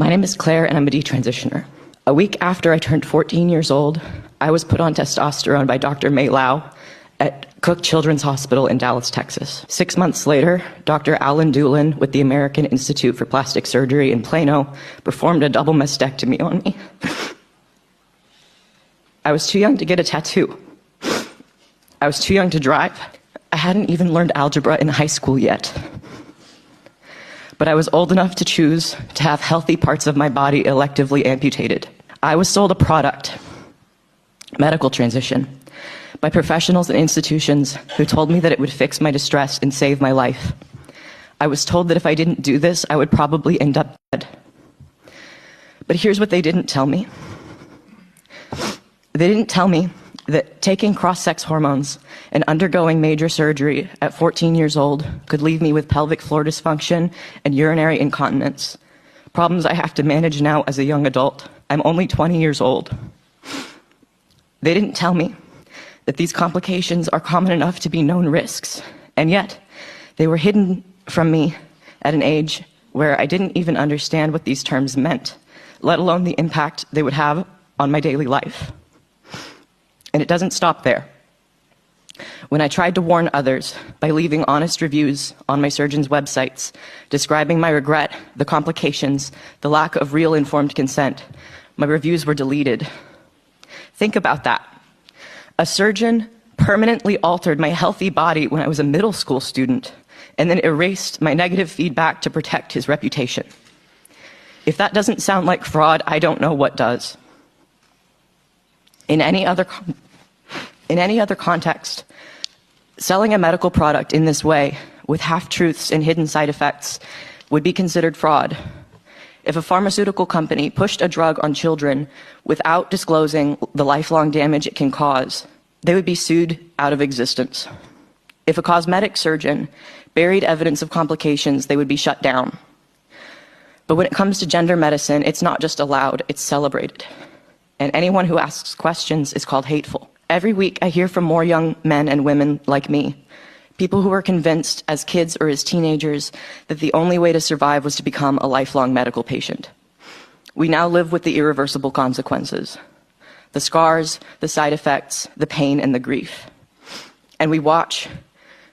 My name is Claire, and I'm a detransitioner. A week after I turned 14 years old, I was put on testosterone by Dr. May Lau at Cook Children's Hospital in Dallas, Texas. 6 months later, Dr. Alan Doolin with the American Institute for Plastic Surgery in Plano performed a double mastectomy on me. I was too young to get a tattoo. I was too young to drive. I hadn't even learned algebra in high school yet. But I was old enough to choose to have healthy parts of my body electively amputated. I was sold a product, medical transition, by professionals and institutions who told me that it would fix my distress and save my life. I was told that if I didn't do this, I would probably end up dead. But here's what they didn't tell me. They didn't tell me that taking cross-sex hormones and undergoing major surgery at 14 years old could leave me with pelvic floor dysfunction and urinary incontinence, problems I have to manage now as a young adult. I'm only 20 years old. They didn't tell me that these complications are common enough to be known risks, and yet they were hidden from me at an age where I didn't even understand what these terms meant, let alone the impact they would have on my daily life. And it doesn't stop there. When I tried to warn others by leaving honest reviews on my surgeon's websites, describing my regret, the complications, the lack of real informed consent, my reviews were deleted. Think about that. A surgeon permanently altered my healthy body when I was a middle school student and then erased my negative feedback to protect his reputation. If that doesn't sound like fraud, I don't know what does. In any other context, selling a medical product in this way, with half-truths and hidden side effects, would be considered fraud. If a pharmaceutical company pushed a drug on children without disclosing the lifelong damage it can cause, they would be sued out of existence. If a cosmetic surgeon buried evidence of complications, they would be shut down. But when it comes to gender medicine, it's not just allowed, it's celebrated. And anyone who asks questions is called hateful. Every week, I hear from more young men and women like me, people who were convinced as kids or as teenagers that the only way to survive was to become a lifelong medical patient. We now live with the irreversible consequences, the scars, the side effects, the pain, and the grief. And we watch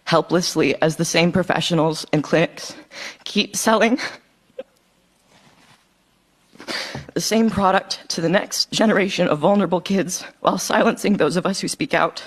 helplessly as the same professionals and clinics keep selling the same product to the next generation of vulnerable kids while silencing those of us who speak out.